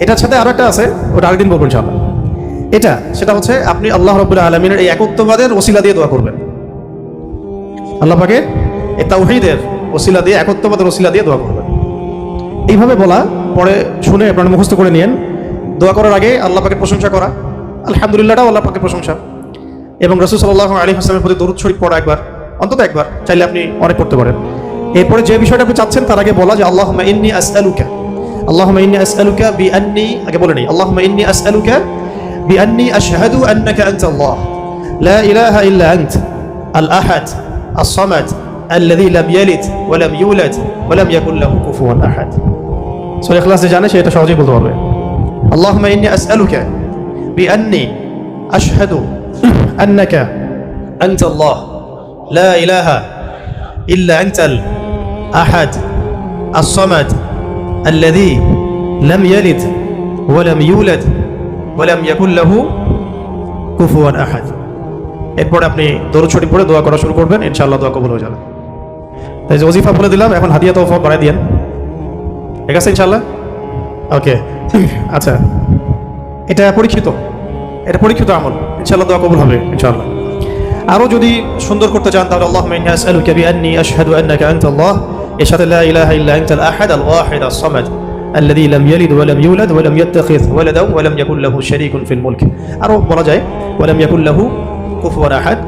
এটার সাথে আরো একটা আছে, ওটা আরেকদিন বলবো ইনশাআল্লাহ। সেটা হচ্ছে আপনি আল্লাহ রাব্বুল আলামিনের এই একত্ববাদের ওসিলা দিয়ে দোয়া করবেন। আল্লাহ পাকের এই তাওহীদের ওসিলা দিয়ে, একত্ববাদের ওসিলা দিয়ে দোয়া করবেন। এইভাবে বলা, পরে শুনে আপনারা মুখস্থ করে নিয়েন। দোয়া করার আগে আল্লাহ পাকের প্রশংসা করা, আলহামদুলিল্লাহটাও আল্লাহ পাকের প্রশংসা, এবং রাসূল সাল্লাল্লাহু আলাইহি ওয়াসাল্লামের প্রতি দরুদ শরীফ পড়া একবার, অন্তত একবার, চাইলে আপনি অনেক পড়তে পারেন। এরপরে যে বিষয়টা আপনি চাচ্ছেন তার আগে বলা যে আল্লাহুম্মা ইন্নী আসআলুকা বিআন্নী, আগে বলে নেই, আল্লাহুম্মা ইন্নী আসআলুকা বিআন্নী আশহাদু আন্নাকা আনতাল্লাহ লা ইলাহা ইল্লা আনতা আল আহাদ as-সামাদ আল্লাযী লাম ইয়ালিদ ওয়া লাম ইউলাদ ওয়া লাম ইয়াকুল লাহু কুফুয়ান আহাদ। সূরা ইখলাস যে জানে সে এটা সহজেই বলতে পারবে। আল্লাহুম্মা ইন্নী আসআলুকা বিআন্নী আশহাদু আন্নাকা আনতাল্লাহ লা ইলাহা ইল্লা আনতাল আহাদ as-সামাদ আল্লাযী লাম ইয়ালিদ ওয়া লাম ইউলাদ ওয়া লাম ইয়াকুল লাহু কুফুয়ান আহাদ। এরপর আপনি দরুদ শরীফ পড়ে দোয়া করা শুরু করবেন, ইনশাআল্লাহ দোয়া কবুল হয়ে যাবে। তাই যে ওজিফা বলে দিলাম, এখন হাদিয়া তওফা বাড়াই দিয়েন, ঠিক আছে ইনশাআল্লাহ? ওকে, আচ্ছা, এটা পরীক্ষিত আমল, ইনশাআল্লাহ দোয়া কবুল হবে ইনশাআল্লাহ। আরও যদি সুন্দর করতে চান তাহলে আল্লাহুম্মা ইন্নী আসআলুকা বিআন্নী আশহাদু আন্নাকা আনতাল্লাহ, এর সাথে লা ইলাহা ইল্লা আনতাল আহাদ আল ওয়াহিদ আস-সামাদ আল্লাযী লাম ইয়ালিদ ওয়া লাম ইউলাদ ওয়া লাম ইয়াত্তাখিয ওয়ালাদান ওয়া লাম ইয়াকুল লাহু শারীকুন ফিল মুলক। আরও বলা যায় ওয়া লাম ইয়াকুল লাহু কুফুয়ান আহাদ।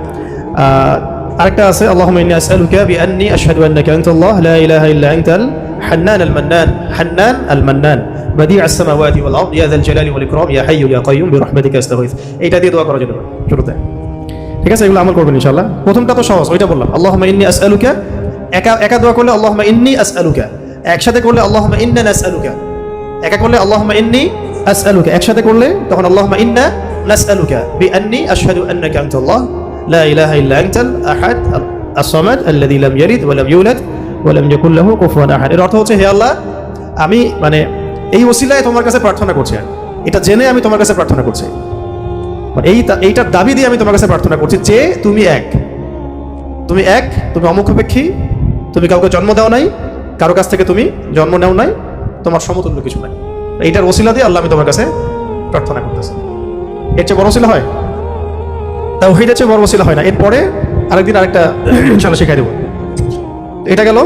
আরেকটা আছে আল্লাহুম্মা ইন্নী আসআলুকা বিআন্নী আশহাদু আন্নাকা আনতাল্লাহ লা ইলাহা ইল্লা আনতাল হান্নান আল মান্নান বাদিউ আস-সামাওয়াতি ওয়াল আরদ ইয়া যাল জালালি ওয়াল ইকরাম ইয়া হাইয়্যু ইয়া কাইয়্যুম বিরহমাতিকা আস্তাগীথ। এইটা দিয়ে দোয়া করা যেতে পারে শুরুতে, ঠিক আছে? এগুলো আমল করবেন ইনশাআল্লাহ। প্রথমটা তো সহজ, ওইটা বললাম, আল্লাহুম্মা ইন্নী আসআলুকা। একা দোয়া করলে আল্লাহুম্মা ইন্নী আসআলুকা, একসাথে করলে আল্লাহুম্মা ইন্না নাসআলুকা। একা করলে আল্লাহুম্মা ইন্নী আসআলুকা, একসাথে করলে তখন আল্লাহুম্মা ইন্না নাসআলুকা বিআন্নী আশহাদু আন্নাকা আনতাল্লাহ লা ইলাহা ইল্লা আনতাল আহাদ আস-সামাদ আল্লাযী লাম ইয়ালিদ ওয়া লাম ইউলাদ ওয়া লাম ইয়াকুল লাহু কুফুয়ান আহাদ। এর অর্থ হচ্ছে, হে আল্লাহ, আমি মানে এই ওসিলায় তোমার কাছে প্রার্থনা করছি, এটা জেনে আমি তোমার কাছে প্রার্থনা করছি, এইটার দাবি দিয়ে আমি তোমার কাছে প্রার্থনা করছি যে তুমি এক, তুমি অমুখাপেক্ষী, তুমি কাউকে জন্ম দাও নাই, কারো কাছ থেকে তুমি জন্ম নেও নাই, তোমার সমতুল্য কিছু নাই। এইটার ওসিলা দিয়ে আল্লাহ আমি তোমার কাছে প্রার্থনা করতেছি। এর চেয়ে বড় ওসিলা হয়? তাওহীদের চেয়ে বড় ওসিলা হয় না। এরপরে আরেকদিন আরেকটা ইনশাআল্লাহ শিখাই দেব। এটা গেল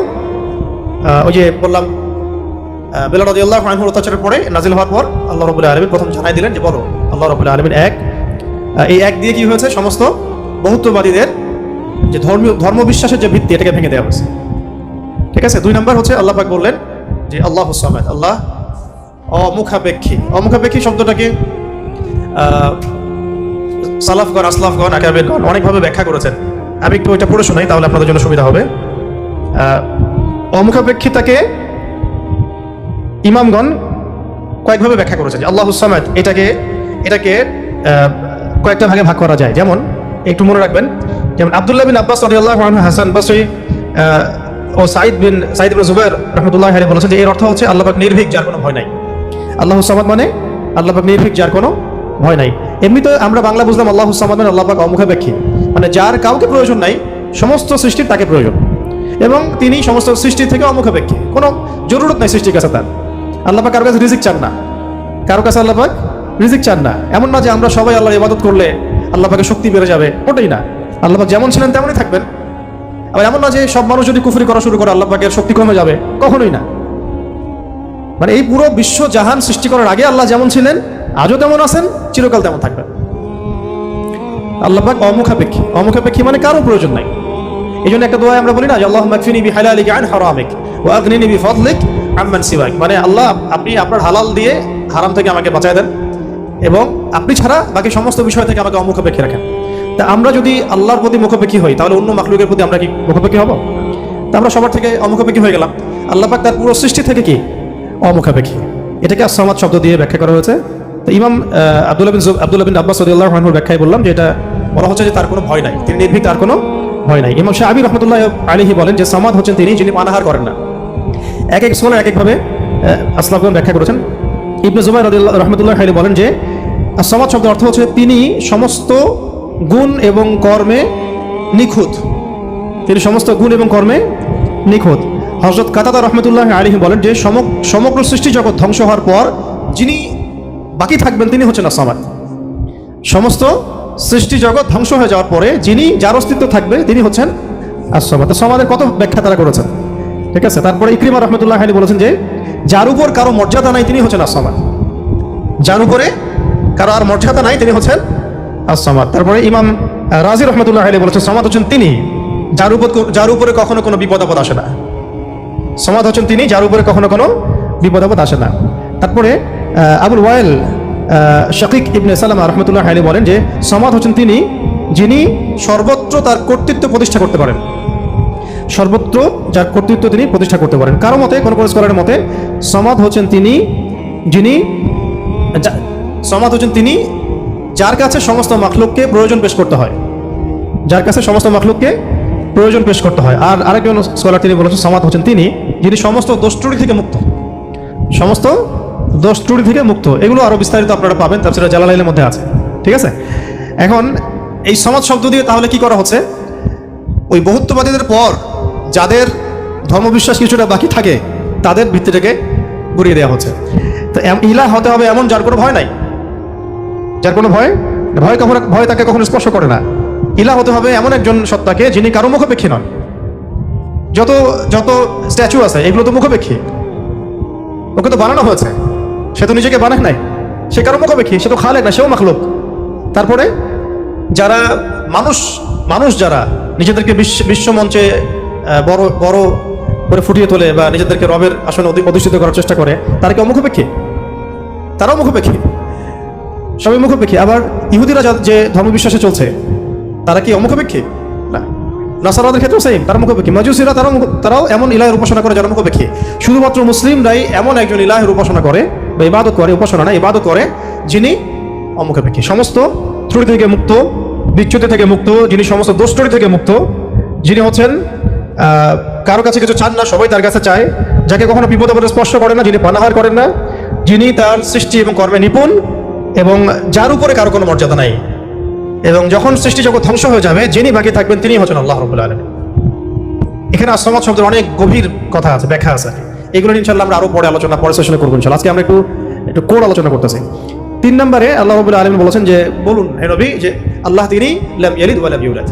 ওই যে বললাম বেলাল রাদিয়াল্লাহু আনহুর অত্যাচারের পরে নাজিল হওয়ার পর আল্লাহ রাব্বুল আলামিন প্রথম জানাই দিলেন যে বলো আল্লাহ রাব্বুল আলামিন এক। এই এক দিয়ে কি হয়েছে, সমস্ত বহুত্ববাদীদের যে ধর্মবিশ্বাসের যে ভিত্তি, এটাকে ভেঙে দেওয়া হয়েছে, ঠিক আছে? 2 নম্বর হচ্ছে আল্লাহ পাক বললেন যে আল্লাহুস সামাদ, আল্লাহ অমুখাপেক্ষী শব্দটাকে সালাফগণ, আসলাফগণ, আকাবেরগণ অনেকভাবে ব্যাখ্যা করেছেন। আমি একটু ওইটা পড়ে শোনাই, তাহলে আপনাদের জন্য সুবিধা হবে। অমুখাপেক্ষিতাকে ইমামগণ কয়েকভাবে ব্যাখ্যা করেছেন। আল্লাহুস সামাদ এটাকে কয়েকটা ভাগে ভাগ করা যায়। যেমন একটু মনে রাখবেন, যেমন আব্দুল্লাহ বিন আব্বাস রাদিয়াল্লাহু আনহু, হাসান বসরি ও সাঈদ ইবনে জুবাইর রাহমাতুল্লাহি আলাইহি বলেছেন যে এর অর্থ হচ্ছে আল্লাহ পাক নির্ভীক, যার কোনো ভয় নাই। আল্লাহুস সামাদ মানে আল্লাহ পাক নির্ভীক, যার কোনো ভয় নাই। এমনিতে আমরা বাংলা বুঝলাম আল্লাহুস সামাদ মানে আল্লাহ পাক অমুখাপেক্ষী, মানে যার কাউকে প্রয়োজন নাই, সমস্ত সৃষ্টির তাকে প্রয়োজন, এবং তিনি সমস্ত সৃষ্টির থেকে অমুখাপেক্ষী, কোনো জরুরত নাই সৃষ্টির কাছে তার। আল্লাহ পাক কারো কাছে রিজিক চান না, আল্লাহ পাক রিজিক চান না। এমন না যে আমরা সবাই আল্লাহর ইবাদত করলে আল্লাহ পাকের শক্তি বেড়ে যাবে, ওটাই না। আল্লাহ পাক যেমন ছিলেন তেমনই থাকবেন। আবার এমন না যে সব মানুষ যদি কুফরি করা শুরু করে আল্লাহ পাকের শক্তি কমে যাবে, কখনোই না। মানে এই পুরো বিশ্ব জাহান সৃষ্টি করার আগে আল্লাহ যেমন ছিলেন, আজও তেমন আছেন, চিরকাল তেমন থাকবেন। আল্লাহ পাক অমুখাপেক্ষী মানে কারো প্রয়োজন নাই। এই জন্য একটা দোয়া আমরা বলি না যে আল্লাহুম্মা কফিনি বিহালালিকা আন হারামিক ওয়া আগনিনি বিফাদলিক আম্মান সিওয়াক, মানে আল্লাহ আপনি আপনার হালাল দিয়ে হারাম থেকে আমাকে বাঁচায় দেন, এবং আপনি ছাড়া বাকি সমস্ত বিষয় থেকে আমাকে অমুখাপেক্ষী রাখেন। তা আমরা যদি আল্লাহর প্রতি মুখাপেক্ষী হই, তাহলে অন্য মাখলুকের প্রতি আমরা কি মুখাপেক্ষী হব? তা আমরা সবার থেকে অমুখাপেক্ষী হয়ে গেলাম। আল্লাহ পাক তার পুরো সৃষ্টি থেকে কি অমুখাপেক্ষী। এটাকে as-সামাদ শব্দ দিয়ে ব্যাখ্যা করা হয়েছে। তো ইমাম আব্দুল্লাহ বিন আব্বাস রাদিয়াল্লাহু আনহুর ব্যাখ্যায় বললাম যে এটা বলা হচ্ছে যে তার কোনো ভয় নাই, তিনি নির্ভীক, তার কোনো ভয় নাই। ইমাম শাআবী রাহমাতুল্লাহি আলাইহি বলেন যে সামাদ হচ্ছেন তিনি যিনি পানাহার করেন না। এক স্কলার এক একভাবে আসলাফগণ ব্যাখ্যা করেছেন। ইবনে জুবাইর রাহমাতুল্লাহি আলাইহি বলেন যে as-সামাদ শব্দের অর্থ হচ্ছে তিনি সমস্ত গুণ এবং কর্মে নিখুঁত, হযরত কাতাদা রাহমাতুল্লাহি আলাইহি বলেন যে সমগ্র সৃষ্টি জগৎ ধ্বংস হওয়ার পর যিনি বাকি থাকবেন তিনি হচ্ছেন আস-সামাদ। সমস্ত সৃষ্টি জগৎ ধ্বংস হয়ে যাওয়ার পরে যার অস্তিত্ব থাকবে তিনি হচ্ছেন আস-সামাদ। সমাদের কত ব্যাখ্যা তারা করেছেন, ঠিক আছে। তারপরে ইকরিমা রাহমাতুল্লাহি আলাইহি বলেছেন যে যার উপর কারো মর্যাদা নাই তিনি হচ্ছেন আস-সামাদ, যার উপরে কারো আর মর্যাদা নাই তিনি হচ্ছেন আস-সামাদ। তারপরে ইমাম রাজি রাহমাতুল্লাহি আলাইহি বলেছেন সামাদ হচ্ছেন তিনি যার উপরে কখনো কোনো বিপদ আপদ আসে না। সামাদ হচ্ছেন তিনি যার উপরে কখনো কোনো বিপদ আপদ আসে না। তারপরে আবুল ওয়াইল শাকিক ইবনে সালামা রাহমাতুল্লাহি আলাইহি বলেন যে সামাদ হচ্ছেন তিনি যিনি সর্বত্র তার কর্তৃত্ব প্রতিষ্ঠা করতে পারেন, সর্বত্র যার কর্তৃত্ব তিনি প্রতিষ্ঠা করতে পারেন। কারো মতে, কোন স্কলারের মতে সামাদ হচ্ছেন তিনি যার কাছে সমস্ত মাখলুককে প্রয়োজন পেশ করতে হয়, যার কাছে সমস্ত মাখলুককে প্রয়োজন পেশ করতে হয়। আর আরেকজন স্কলার তিনি বলেছেন সামাদ হচ্ছেন তিনি যিনি সমস্ত দোষ ত্রুটি থেকে মুক্ত, সমস্ত দোষ ত্রুটি থেকে মুক্ত। এগুলো আরো বিস্তারিত আপনারা পাবেন তাফসীরে জালালাইনের মধ্যে আছে, ঠিক আছে। এখন এই সামাদ শব্দ দিয়ে তাহলে কি করা হচ্ছে, ওই বহুত্ববাদীদের পর যাদের ধর্মবিশ্বাস কিছুটা বাকি থাকে তাদের ভিত্তিটাকে গুড়িয়ে দেওয়া হচ্ছে। তো ইলাহ হতে হবে এমন যার কোনো ভয় নাই, যার কোনো ভয় তাকে কখনো স্পর্শ করে না। ইলাহ হতে হবে এমন একজন সত্তাকে যিনি কারো মুখাপেক্ষী নন। যত স্ট্যাচু আছে এগুলো তো মুখাপেক্ষী, ওকে তো বানানো হয়েছে, সে তো নিজেকে বানায় নাই, সে কারো মুখাপেক্ষী, সে তো খালেক না, সেও মাখলুক। তারপরে যারা মানুষ যারা নিজেদেরকে বিশ্বমঞ্চে বড় বড় করে ফুটিয়ে তোলে বা নিজেদেরকে রবের আসলে অধিষ্ঠিত করার চেষ্টা করে, তারা কি অমুখাপেক্ষী? তারাও মুখাপেক্ষী, সবই মুখাপেক্ষী। আবার ইহুদিরা যে ধর্মবিশ্বাসে চলছে তারা কি অমুখাপেক্ষী? না। নাসারাদের ক্ষেত্রেও সেম, তারা মুখাপেক্ষী। মাজুসিরা তারাও এমন ইলাহের উপাসনা করে যারা মুখাপেক্ষী। শুধুমাত্র মুসলিমরাই এমন একজন ইলাহের উপাসনা করে বা ইবাদত করে, উপাসনা না ইবাদত করে, যিনি অমুখাপেক্ষী, সমস্ত ত্রুটি থেকে মুক্ত, বিচ্যুতি থেকে মুক্ত, যিনি সমস্ত দোষ ত্রুটি থেকে মুক্ত, যিনি হচ্ছেন কারো কাছে কিছু চান না, সবাই তার কাছে চায়, যাকে কখনো বিপদ আপদে স্পর্শ করে না, যিনি পানাহার করেন না, যিনি তার সৃষ্টি এবং কর্মে নিপুণ, এবং যার উপরে কারো কোনো মর্যাদা নাই। এবং যখন সৃষ্টি জগৎ ধ্বংস হয়ে যাবে যিনি বাকি থাকবেন তিনি হচ্ছেন আল্লাহ রাব্বুল আলামিন। এখানে as-সামাদ শব্দের অনেক গভীর কথা আছে, ব্যাখ্যা আছে। এগুলো ইনশাআল্লাহ আমরা আরো পরে সেশনে করবো ইনশাআল্লাহ। আজকে আমরা একটু কোড আলোচনা করতেছি। 3 নম্বরে আল্লাহ রাব্বুল আলামিন বলেছেন যে বলুন হে নবী যে আল্লাহ তিনি লাম ইয়ালিদ ওয়া লাম ইউলাদ।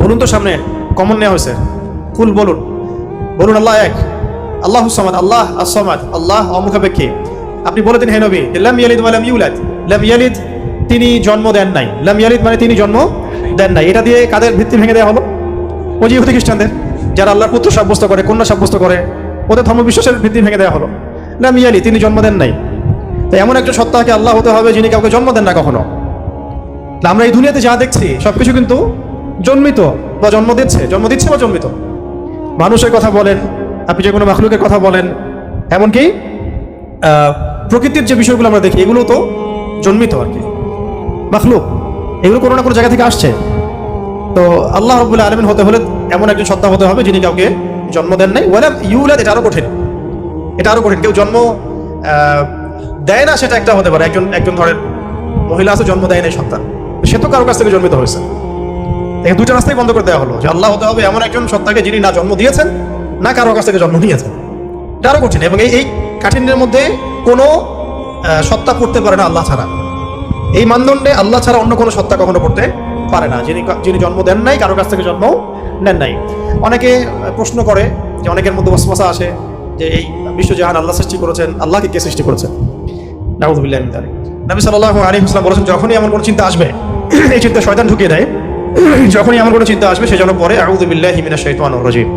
বলুন তো, সামনে কমন নেওয়া হয়েছে, কুল বলুন আল্লাহ এক, আল্লাহুস সামাদ, আল্লাহ as-সামাদ, আল্লাহ অমুখাপেক্ষী। আপনি বলে দিন হে নবী লাম ইয়ালিদ ওয়া লাম ইউলাদ। লাম ইয়ালিদ তিনি জন্ম দেন নাই, লাম ইয়ালিদ মানে তিনি জন্ম দেন নাই। এটা দিয়ে কাদের ভিত্তি ভেঙে দেওয়া হলো? ওই যে ইহুদি খ্রিস্টানদের, যারা আল্লাহর পুত্র সাব্যস্ত করে, কন্যা সাব্যস্ত করে, ওদের ধর্মবিশ্বাসের ভিত্তি ভেঙে দেওয়া হলো। লাম ইয়ালিদ তিনি জন্ম দেন নাই। তাই এমন একটা সত্তাকে আল্লাহ হতে হবে যিনি কাউকে জন্ম দেন না কখনো। আমরা এই দুনিয়াতে যা দেখছি সবকিছু কিন্তু জন্মিত বা জন্ম দিচ্ছে বা জন্মিত। মানুষের কথা বলেন, আপনি যে কোনো মাখলুকের কথা বলেন, এমনকি প্রকৃতির যে বিষয়গুলো আমরা দেখি এগুলো তো জন্মিত আর কি, মাখলুক, এগুলো কোনো না কোনো জায়গা থেকে আসছে। তো আল্লাহ রাব্বুল আলামিন হতে হলে এমন একজন সত্তা হতে হবে যিনি কাউকে জন্ম দেন নাই। ওয়ালাম ইউলাদ, এটা আরো কঠিন, কেউ জন্ম দেয় না সেটা একটা হতে পারে, একজন ধরেন মহিলা আছে জন্ম দেয় নাই সন্তান, সে তো কারো কাছ থেকে জন্মিত হয়েছে। এই দুইটা রাস্তাই বন্ধ করে দেওয়া হলো যে আল্লাহ হতে হবে এমন একজন সত্তাকে যিনি না জন্ম দিয়েছেন না কারো কাছ থেকে জন্ম নিয়েছেন। এটা আরো কঠিন, এবং এই কাঠিন্যের মধ্যে কোনো সত্তা পড়তে পারে না আল্লাহ ছাড়া। এই মানদণ্ডে আল্লাহ ছাড়া অন্য কোনো সত্তা কখনো পড়তে পারে না, যিনি জন্ম দেন নাই, কারো কাছ থেকে জন্ম নেন নাই। অনেকে প্রশ্ন করে যে, অনেকের মধ্যে ওয়াসওয়াসা আসে যে এই বিশ্বজাহান আল্লাহ সৃষ্টি করেছেন, আল্লাহকে কে সৃষ্টি করেছেন? নাউযুবিল্লাহি মিন যালিক। নবী সাল্লাল্লাহু আলাইহি ওয়াসাল্লাম বলেছেন, যখনই এমন কোনো চিন্তা আসবে, এই চিন্তা শয়তান ঢুকিয়ে দেয়, যখনই এমন কোনো চিন্তা আসবে সে যেন পড়ে আউযু বিল্লাহি মিনাশ শাইতানির রাজিম,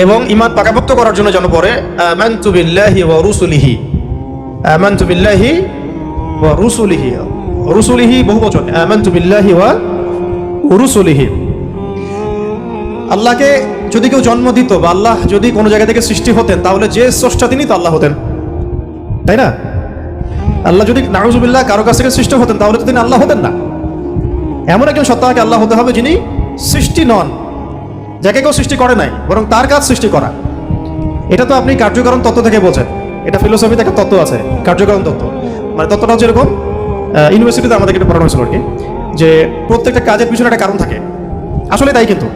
এবং ঈমান পাকাপোক্ত করার জন্য যেন পড়ে আমানতু বিল্লাহি ওয়া রুসুলিহি। আমানতু বিল্লাহি ওয়া রুসুলিহি, রুসুলিহি বহুবচন, আমানতু বিল্লাহি ওয়া রুসুলিহি। আল্লাহকে যদি কেউ জন্ম দিত বা আল্লাহ যদি কোনো জায়গা থেকে সৃষ্টি হতেন তাহলে যে স্রষ্টা তিনি তো আল্লাহ হতেন, তাই না? আল্লাহ যদি নাউযুবিল্লাহ কারো কাছ থেকে সৃষ্টি হতেন তাহলে তো তিনি আল্লাহ হতেন না। এমন একজন সত্তাকে আল্লাহ হতে হবে যিনি সৃষ্টি নন, যাকে কেউ সৃষ্টি করে নাই, বরং তার কাজ সৃষ্টি করা। এটা তো আপনি কার্যকারণ তত্ত্ব থেকে বোঝেন, এটা ফিলোসফিতে একটা তত্ত্ব আছে, কার্যকারণ তত্ত্ব। মানে তত্ত্বটা হচ্ছে এরকম, ইউনিভার্সিটিতে আমাদেরকে এটা পড়ানো হয়েছিল আর কি, যে প্রত্যেকটা কাজের পিছনে একটা কারণ থাকে। আসলে তাই, কিন্তু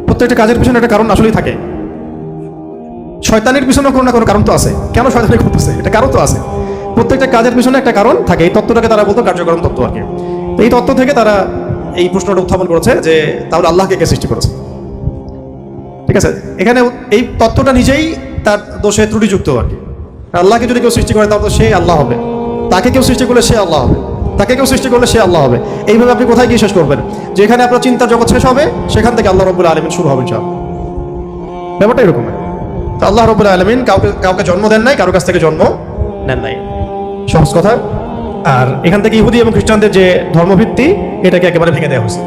প্রত্যেকটা কাজের পিছনে একটা কারণ আসলেই থাকে। শয়তানের পিছনে কোনো না কোনো কারণ তো আছে, কেন শয়তানি করতেছে এটা কারণ তো আছে। প্রত্যেকটা কাজের পিছনে একটা কারণ থাকে। এই তত্ত্বটাকে তারা বলতো কার্যকরণ তত্ত্ব আর কি। তো এই তত্ত্ব থেকে তারা এই প্রশ্নটা উত্থাপন করেছে যে তাহলে আল্লাহকে কে সৃষ্টি করেছে। ঠিক আছে, এখানে এই তত্ত্বটা নিজেই তার দোষে ত্রুটিযুক্ত আর কি। আল্লাহকে যদি কেউ সৃষ্টি করে তাহলে সে আল্লাহ হবে, তাকে কেউ সৃষ্টি করলে সে আল্লাহ হবে, তাকে কেউ সৃষ্টি করলে সে আল্লাহ হবে। এইভাবে আপনি কোথায় গিয়ে শেষ করবেন? যেখানে আপনার চিন্তার জগৎ শেষ হবে সেখান থেকে আল্লাহ রাব্বুল আলামিন শুরু হবে ইনশাআল্লাহ। ব্যাপারটা এরকম। তো আল্লাহ রাব্বুল আলামিন কাউকে জন্ম দেন নাই, কারো কাছ থেকে জন্ম নেন নাই, সহজ কথা। আর এখান থেকে ইহুদি এবং খ্রিস্টানদের যে ধর্মভিত্তি এটাকে একেবারে ভেঙে দেওয়া হয়েছে।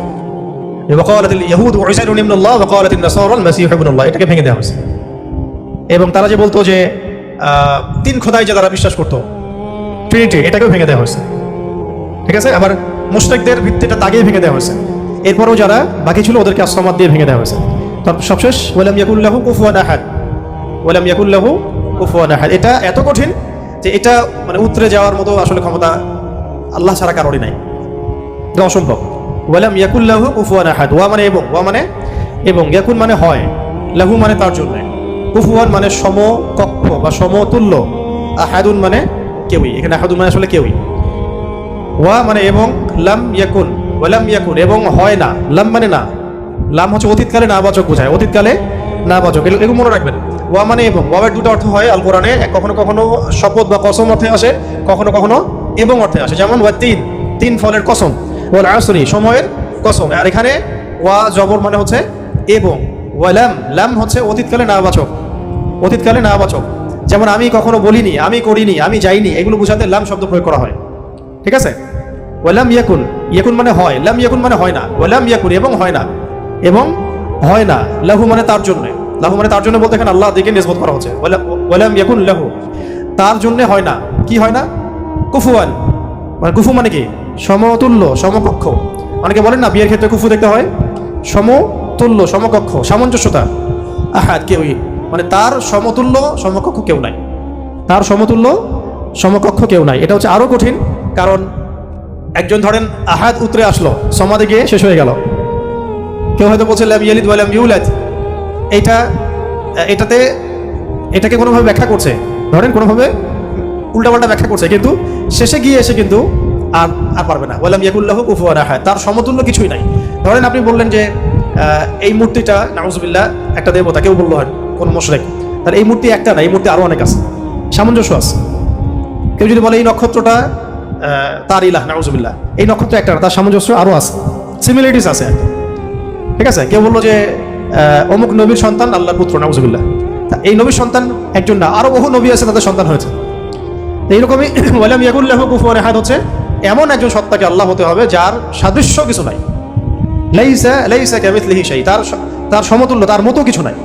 ওয়াকালাতিল ইয়াহুদ উযাইরু ইবনুল্লাহ ওয়া কালাতিন নাসারা আল মাসীহু ইবনুল্লাহ, এটাকে ভেঙে দেওয়া হয়েছে। এবং তারা যে বলতো যে তিন খোদায় যে তারা বিশ্বাস করতো, ট্রিনিটি, এটাকেও ভেঙে দেওয়া হয়েছে। ঠিক আছে, আবার মুশরিকদের ভিত্তিটা তাগিয়ে ভেঙে দেওয়া হয়েছে। এরপরও যারা বাকি ছিল ওদেরকে আসমাদ দিয়ে ভেঙে দেওয়া হয়েছে। তারপর সবশেষ ওয়ালাম ইয়াকুল লাহু কুফুয়ান আহাদ, ওয়ালাম ইয়াকুল লাহু কুফুয়ান আহাদ। এটা এত কঠিন যে এটা মানে উতরে যাওয়ার মতো আসলে ক্ষমতা আল্লাহ ছাড়া কারোরই নাই, এটা অসম্ভব। ওয়ালাম ইয়াকুল লাহু কুফুয়ান আহাদ, ওয়া মানে এবং, ওয়া মানে এবং, ইয়াকুন মানে হয়, লাহু মানে তার জন্য, কুফুয়ান মানে সমকক্ষ বা সমতুল্য, আহাদুন মানে কেউই। এখানে আহাদুন মানে আসলে কেউই। ওয়া মানে এবং, লাম ইয়াকুন, ওয়ালাম ইয়াকুন এবং হয় না, লাম মানে না, লাম হচ্ছে অতীতকালে নাবাচক বোঝায়, অতীতকালে নাবাচক, এগুলো মনে রাখবেন। ওয়া মানে এবং, ওয়াবের দুটো অর্থ হয় আল কোরআনে, কখনো কখনো শপথ বা কসম অর্থে আসে, কখনো কখনো এবং অর্থে আসে। যেমন ওয়া তিন ফলের কসম, ওয়াল আসরি সময়ের কসম। আর এখানে ওয়া জবর মানে হচ্ছে এবং, ওয়ালাম লাম হচ্ছে অতীতকালে নাবাচক, অতীতকালে নাবাচক। যেমন আমি কখনো বলিনি, আমি করিনি, আমি যাইনি, এগুলো বোঝাতে লাম শব্দ প্রয়োগ করা হয়। ঠিক আছে, ওয়ালাম ইয়াকুন, ইয়াকুন মানে হয়, লাম ইয়াকুন মানে হয় না, ওয়ালাম ইয়াকুন এবং হয় না, এবং হয় না, লাহু মানে তার জন্য, লাহু মানে তার জন্য বলতে এখানে আল্লাহ দিকে নিসবত করা হচ্ছে। ওয়ালাম ইয়াকুন লাহু, তার জন্য হয় না, কি হয় না, কুফুয়ান, মানে কুফু মানে কি, সমতুল্য, সমকক্ষ। অনেকে বলেন না বিয়ের ক্ষেত্রে কুফু দেখতে হয়, সমতুল্য, সমকক্ষ, সামঞ্জস্যতা। আহাদ কেউই, মানে তার সমতুল্য সমকক্ষ কেউ নাই, তার সমতুল্য সমকক্ষ কেউ নাই। এটা হচ্ছে আরো কঠিন, কারণ একজন ধরেন আহাদ উতরে আসলো, সমাধি গিয়ে শেষ হয়ে গেল। কেউ হয়তো বলছে লাম ইয়ালিদ ওয়া লাম ইউলাদ, এটাকে কোনোভাবে ব্যাখ্যা করছে, ধরেন কোনোভাবে উল্টাপাল্টা ব্যাখ্যা করছে, কিন্তু শেষে গিয়ে এসে কিন্তু আর পারবে না। ওয়ালাম ইয়াকুল লাহু কুফুয়ান আহাদ, তার সমতুল্য কিছুই নাই। ধরেন আপনি বললেন যে এই মূর্তিটা নাউজুবিল্লাহ একটা দেবতা, কেউ বললো হয় কোন মুশরিক, তাহলে এই মূর্তি একটা না, এই মূর্তি আরো অনেক আছে, সামঞ্জস্য আছে। কেউ যদি বলে এই নক্ষত্রটা তার ইলাহ, নাউজুবিল্লাহ, এই নক্ষত্র একটা না, তার সামঞ্জস্য আরো আছে, সিমিলারিটিস আছে। ঠিক আছে, কেউ বললো যে অমুক নবীর সন্তান আল্লাহর পুত্র, নাউজুবিল্লাহ, এই নবীর সন্তান একজন না, আরো বহু নবী আছে তাদের সন্তান হয়েছে। এইরকমই ওয়ালাম ইয়াকুল লাহু কুফুয়ান আহাদ হচ্ছে এমন একজন সত্তাকে আল্লাহ হতে হবে যার সাদৃশ্য কিছু নাই, লাইসা কামিথলিহি শাই, তার সমতুল্য, তার মতো কিছু নাই।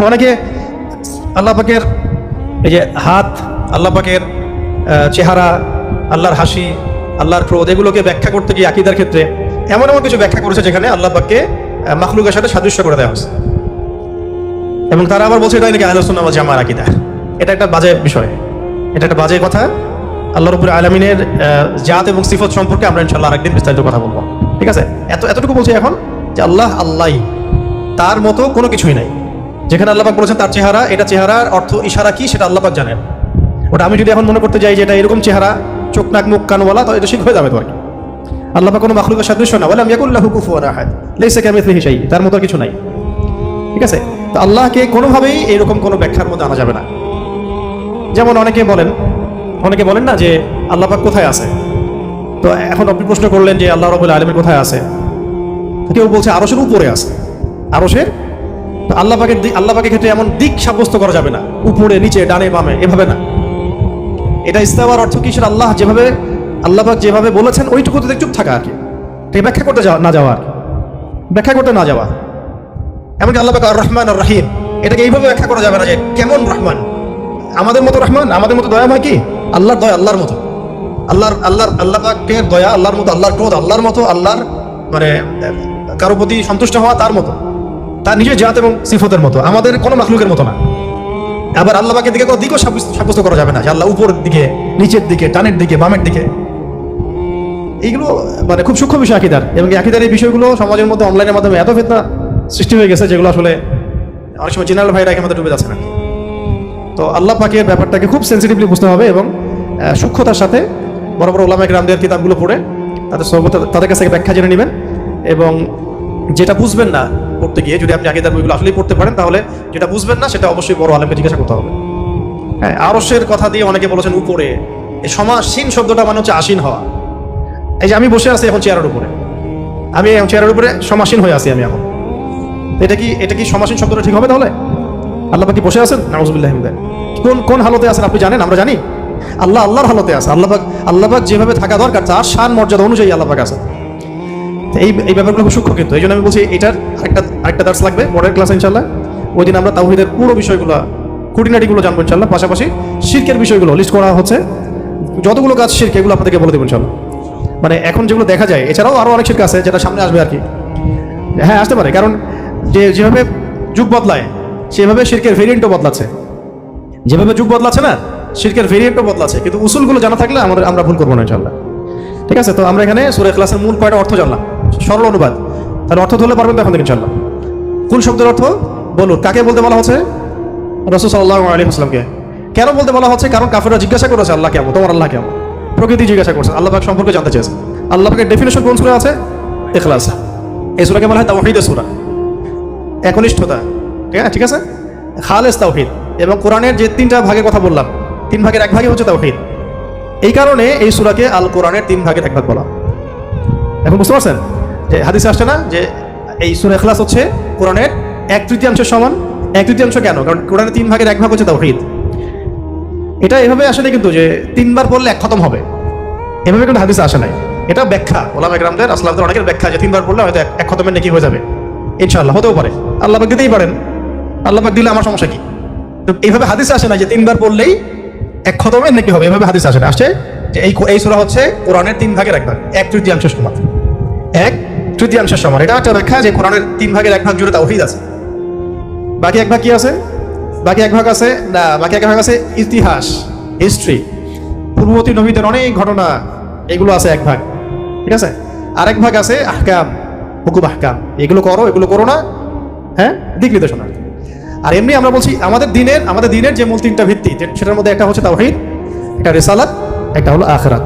অনেকে আল্লাহ পাকের এই যে হাত, আল্লাহ পাকের চেহারা, আল্লাহর হাসি, আল্লাহর ক্রোধ, এগুলোকে ব্যাখ্যা করতে গিয়ে আকীদার ক্ষেত্রে এমন এমন কিছু ব্যাখ্যা করেছে যেখানে আল্লাহ পাককে মাখলুকের সাথে সাদৃশ্য করে দেওয়া হয়েছে। এবং তারা আবার বলছে এটা নাকি আহলে সুন্নাহ ওয়াল জামাআর আকীদা। এটা একটা বাজে বিষয়, এটা একটা বাজে কথা। আল্লাহ রাব্বুল আলামিনের জাত এবং সিফত সম্পর্কে আমরা ইনশাআল্লাহ আরেকদিন বিস্তারিত কথা বলবো। ঠিক আছে, এতটুকু বলছি এখন যে আল্লাহ আল্লাহই, তার মতো কোনো কিছুই নাই। যেখানে আল্লাহ পাক বলেছেন তার চেহারা, এটা চেহারার অর্থ ইশারা কি সেটা আল্লাহ পাক জানেন। ওটা আমি যদি এখন মনে করতে যাই যে এটা এরকম চেহারা, চোখ নাক মুখ কানওয়ালা, তো এটা শিরক হয়ে যাবে। তো আর কি, আল্লাহ পাক কোনো মাখলুকের সাদৃশ্য না, ওয়ালাম ইয়াকুল লাহু কুফুয়ান আহাদ, লাইসা কামিথলিহি শাই, তার মতো কিছু নাই। ঠিক আছে, তো আল্লাহকে কোনোভাবেই এরকম কোনো ব্যাখ্যার মধ্যে আনা যাবে না। যেমন অনেকে বলেন না যে আল্লাহ পাক কোথায় আছে। তো এখন আপনি প্রশ্ন করলেন যে আল্লাহ রাব্বুল আলামিন কোথায় আছে, কেউ বলছে আরশের উপরে আছে, আরশের। আল্লাহ পাকের ক্ষেত্রে এমন দিক সাব্যস্ত করা যাবে না, উপরে নিচে ডানে বামে, এভাবে না। এটা ইস্তাওয়ার অর্থ কি, সেটা আল্লাহ পাক যেভাবে বলেছেন ওইটুকুতে চুপ থাকা আর কি, ব্যাখ্যা করতে না যাওয়া। এমনকি আল্লাহ পাক আর রহমান আর রহিম, এটাকে এইভাবে ব্যাখ্যা করা যাবে না যে কেমন রহমান, আমাদের মতো রহমান, আমাদের মতো দয়াময় কি, আল্লাহর দয়া আল্লাহর মতো, আল্লাহ পাকের দয়া আল্লাহর মতো, আল্লাহর ক্রোধ আল্লাহর মতো, আল্লাহর মানে কারো প্রতি সন্তুষ্ট হওয়া তার মতো, তার নিজের জাত এবং সিফতের মতো, আমাদের কোনো মাখলুকের মতো না। আবার আল্লাহ পাকের দিকে কোনো দিকও সাব্যস্ত করা যাবে না যে আল্লাহ উপরের দিকে, নিচের দিকে, ডানের দিকে, বামের দিকে। এইগুলো মানে খুব সূক্ষ্ম বিষয় আকীদার, এবং আকীদার এই বিষয়গুলো সমাজের মধ্যে অনলাইনের মাধ্যমে এত ফিতনা সৃষ্টি হয়ে গেছে যেগুলো আসলে অনেক সময় জেনারেল ভাইরা এখানে ডুবে যাচ্ছে না। তো আল্লাহ পাকের ব্যাপারটাকে খুব সেন্সিটিভলি বুঝতে হবে এবং সূক্ষ্মতার সাথে বড় বড় ওলামা কেরামদের কিতাবগুলো পড়ে তাদের কাছ থেকে ব্যাখ্যা জেনে নেবেন, এবং যেটা বুঝবেন না পড়তে গিয়ে, যদি আপনি আকীদার বইগুলো আসলেই পড়তে পারেন, তাহলে যেটা বুঝবেন না সেটা অবশ্যই বড় আলেমকে জিজ্ঞাসা করতে হবে। হ্যাঁ, আরশের কথা দিয়ে অনেকে বলেছেন উপরে, এই সমাসীন শব্দটা মানে হচ্ছে আসীন হওয়া। এই যে আমি বসে আছি এখন চেয়ারের উপরে, আমি এখন চেয়ারের উপরে সমাসীন হয়ে আছি আমি এখন, এটা কি সমাসীন শব্দটা ঠিক হবে? তাহলে আল্লাহ পাক কি বসে আছেন? নাউযুবিল্লাহি মিন যালিক। কোন হালতে আছেন আপনি জানেন? আমরা জানি। আল্লাহর হালতে আছে। আল্লাহ পাক যেভাবে থাকা দরকার তার শান মর্যাদা অনুযায়ী আল্লাহ পাক আছে। এই ব্যাপারগুলো খুব সূক্ষ্ম, কিন্তু এই জন্য আমি বলছি এটার আরেকটা দার্স লাগবে পরের ক্লাসে ইনশাআল্লাহ। ওই দিন আমরা তাওহীদের পুরো বিষয়গুলো, খুঁটিনাটিগুলো জানবো ইনশাআল্লাহ। পাশাপাশি শিরকের বিষয়গুলো লিস্ট করা হচ্ছে, যতগুলো কাজ শিরক এগুলো আপনাদেরকে বলে দেবো ইনশাআল্লাহ। মানে এখন যেগুলো দেখা যায়, এছাড়াও আরও অনেক শিরক আছে যেটা সামনে আসবে আর কি। হ্যাঁ, আসতে পারে, কারণ যেভাবে যুগ বদলায় সেভাবে শিরকের ভেরিয়েন্টও বদলাচ্ছে। যেভাবে যুগ বদলাচ্ছে না, শিরকের ভেরিয়েন্টও বদলাচ্ছে, কিন্তু উসুলগুলো জানা থাকলে আমরা ভুল করবো না ইনশাআল্লাহ। ঠিক আছে, তো আমরা এখানে সূরা ইখলাসের মূল কয়টা অর্থ জানলাম, সরল অনুবাদ। তার অর্থ ধরলে পারবেন তো এখন থেকে ইনশাআল্লাহ। কুল শব্দের অর্থ বলুন, কাকে বলতে বলা হচ্ছে? রাসূল সাল্লাল্লাহু আলাইহি ওয়াসাল্লামকে। কেন বলতে বলা হচ্ছে? কারণ কাফেররা জিজ্ঞাসা করেছে আল্লাহ কেমন, তোমার আল্লাহ কেমন, প্রকৃতি জিজ্ঞাসা করছে, আল্লাহ পাক সম্পর্কে জানতে চেয়েছে। আল্লাহ পাকের ডেফিনেশন কোন সূরা আছে? ইখলাস। এই সূরাকে বলা হয় তাওহীদের সূরা, একনিষ্ঠতা। ঠিক আছে, খালেস তাওহীদ। এবং কোরআনের যে 3টা ভাগের কথা বললাম, 3 ভাগের 1 ভাগই হচ্ছে তাওহীদ। এই কারণে এই সূরাকে আল কোরআনের 3 ভাগের 1 ভাগ বলা। এখন বুঝতে পারছেন যে হাদিসে আসছে না যে এই সূরা ইখলাস হচ্ছে কোরআনের 1/3 সমান। 1/3 কেন? কারণ কোরআনের 3 ভাগের 1 ভাগ হচ্ছে তাওহীদ। এটা এভাবে আসে না কিন্তু যে 3 বার পড়লে 1 খতম হবে, এভাবে কিন্তু হাদিসে আসে নাই। এটা ব্যাখ্যা, ওলামা কেরামদের, আসলাফদের অনেকের ব্যাখ্যা যে 3 বার পড়লে হয়তো 1 খতমের নেকি হয়ে যাবে ইনশাআল্লাহ। হতেও পারে, আল্লাহ পাক দিতেই পারেন, আল্লাহ পাক দিলে আমার সমস্যা কি? তো এইভাবে হাদিসে আসে না যে 3 বার পড়লেই 1 খতমের নেকি হবে, এভাবে হাদিসে আসে না। আসছে যে এই সূরা হচ্ছে কোরআনের 3 ভাগের 1 ভাগ, 1/3 সমান। 1/3 সমান, এটা একটা ব্যাখ্যা যে কোরআনের 3 ভাগের 1 ভাগ জুড়ে তাওহীদ আছে। বাকি 1 ভাগ কি আছে? বাকি 1 ভাগ আছে না, বাকি 1 ভাগ আছে ইতিহাস, হিস্ট্রি, পূর্ববর্তী নবীদের অনেক ঘটনা, এগুলো আছে 1 ভাগ। ঠিক আছে, আর 1 ভাগ আছে আহকাম, হুকুম আহকাম, এগুলো করো এগুলো করো না, হ্যাঁ, দিক নির্দেশনা। আর এমনি আমরা বলছি আমাদের দিনের যে মূল 3টা ভিত্তি, সেটার মধ্যে একটা হচ্ছে তাওহীদ, একটা রিসালাত, একটা হলো আখিরাত।